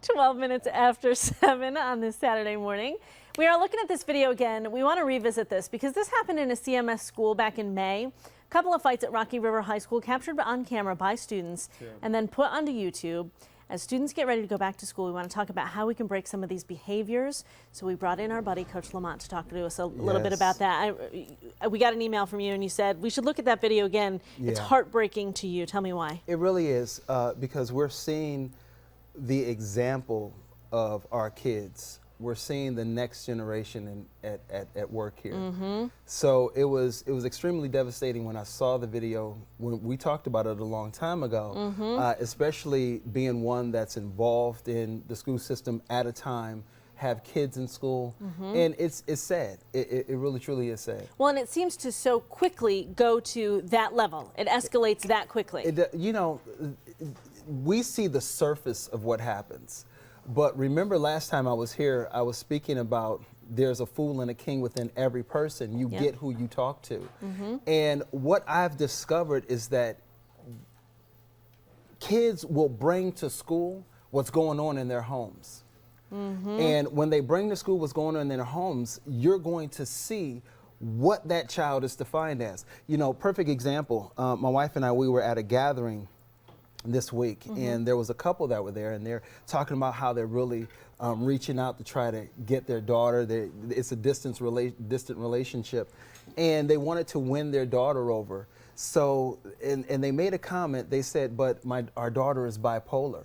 12 minutes after 7 on this Saturday morning. We are looking at this video again. We want to revisit this because this happened in a CMS school back in May. A couple of fights at Rocky River High School captured on camera by students and then put onto YouTube. As students get ready to go back to school, we want to talk about how we can break some of these behaviors. So we brought in our buddy, Coach Lamont, to talk to us a little bit about that. We got an email from you and you said we should look at that video again. It's heartbreaking to you. Tell me why. It really is, because we're seeing the example of our kids. We're seeing the next generation at work here. So it was extremely devastating when I saw the video. When we talked about it a long time ago, especially being one that's involved in the school system at a time, have kids in school, and it's sad. It really truly is sad. Well, and it seems to so quickly go to that level. It escalates that quickly. You know, we see the surface of what happens. But remember last time I was here, I was speaking about there's a fool and a king within every person. You get who you talk to. And what I've discovered is that kids will bring to school what's going on in their homes. And when they bring to school what's going on in their homes, you're going to see what that child is defined as. You know, perfect example, my wife and I, we were at a gathering this week, and there was a couple that were there, and they're talking about how they're really reaching out to try to get their daughter. It's a distant relationship, and they wanted to win their daughter over. So, and they made a comment. They said, "But our daughter is bipolar."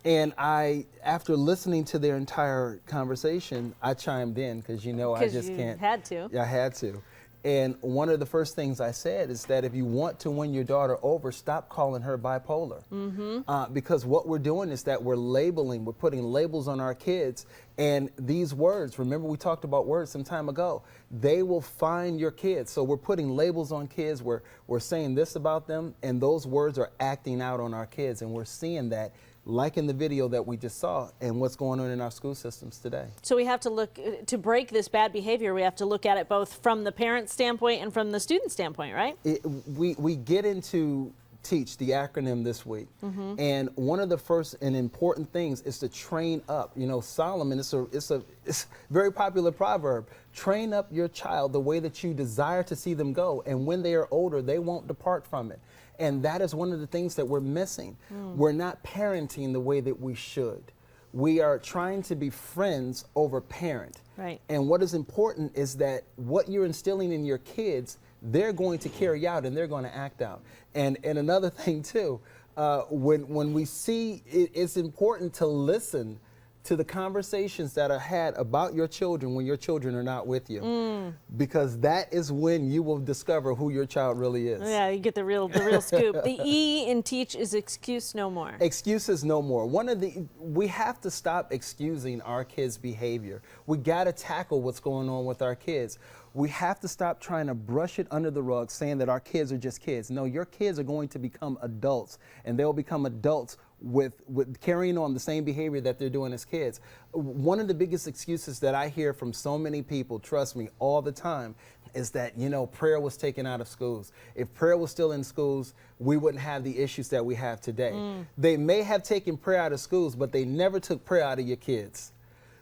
And after listening to their entire conversation, I chimed in because I just can't. Had to. I had to. And one of the first things I said is that if you want to win your daughter over, stop calling her bipolar. Because what we're doing is that we're putting labels on our kids. And these words, remember we talked about words some time ago, they will find your kids. So we're putting labels on kids, we're saying this about them, and those words are acting out on our kids. And we're seeing that, like in the video that we just saw, and what's going on in our school systems today. So we have to look, to break this bad behavior, we have to look at it both from the parent standpoint and from the student standpoint, right? We get into TEACH, the acronym, this week. And one of the first and important things is to train up. You know, Solomon, it's a very popular proverb. Train up your child the way that you desire to see them go, and when they are older, they won't depart from it. And that is one of the things that we're missing. We're not parenting the way that we should. We are trying to be friends over parent. Right. And what is important is that what you're instilling in your kids, they're going to carry out and they're going to act out. And another thing too, when we see it's important to listen to the conversations that are had about your children when your children are not with you, because that is when you will discover who your child really is. Yeah, you get the real scoop. The E in TEACH is excuse no more. Excuses no more. We have to stop excusing our kids' behavior. We got to tackle what's going on with our kids. We have to stop trying to brush it under the rug, saying that our kids are just kids. No, your kids are going to become adults, and they'll become adults with carrying on the same behavior that they're doing as kids. One of the biggest excuses that I hear from so many people, trust me, all the time, is that, prayer was taken out of schools. If prayer was still in schools, we wouldn't have the issues that we have today. They may have taken prayer out of schools, but they never took prayer out of your kids.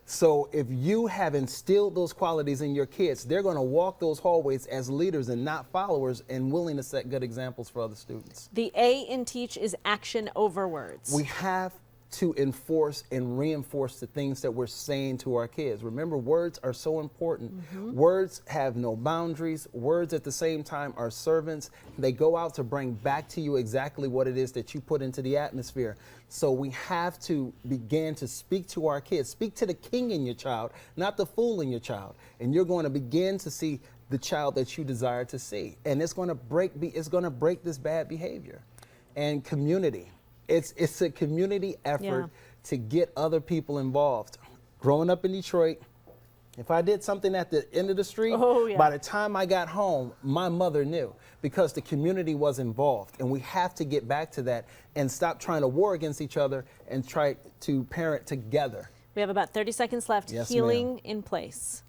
So if you have instilled those qualities in your kids, they're going to walk those hallways as leaders and not followers, and willing to set good examples for other students. The A in TEACH is action over words. We have to enforce and reinforce the things that we're saying to our kids. Remember, words are so important. Words have no boundaries. Words at the same time are servants. They go out to bring back to you exactly what it is that you put into the atmosphere. So we have to begin to speak to our kids. Speak to the king in your child, not the fool in your child. And you're going to begin to see the child that you desire to see. And it's going to break this bad behavior. And community. It's a community effort to get other people involved. Growing up in Detroit, if I did something at the end of the street, by the time I got home, my mother knew, because the community was involved. And we have to get back to that and stop trying to war against each other and try to parent together. We have about 30 seconds left. Yes, Healing in place.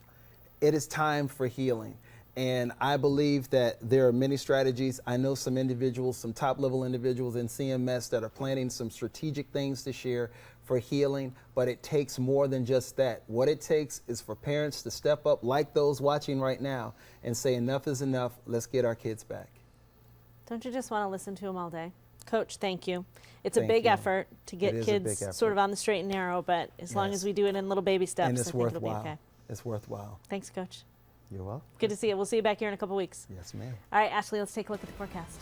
It is time for healing. And I believe that there are many strategies. I know some individuals, some top level individuals in CMS that are planning some strategic things to share for healing, but it takes more than just that. What it takes is for parents to step up, like those watching right now, and say enough is enough. Let's get our kids back. Don't you just want to listen to them all day? Coach, thank you. It's a Thank big you. effort to get It is a big kids effort. sort of on the straight and narrow, but as long Yes. as we do it in little baby steps, And I it's think it'll be worthwhile. okay. It's worthwhile. Thanks, Coach. You're welcome. Good to see you. We'll see you back here in a couple weeks. Yes, ma'am. All right, Ashley, let's take a look at the forecast.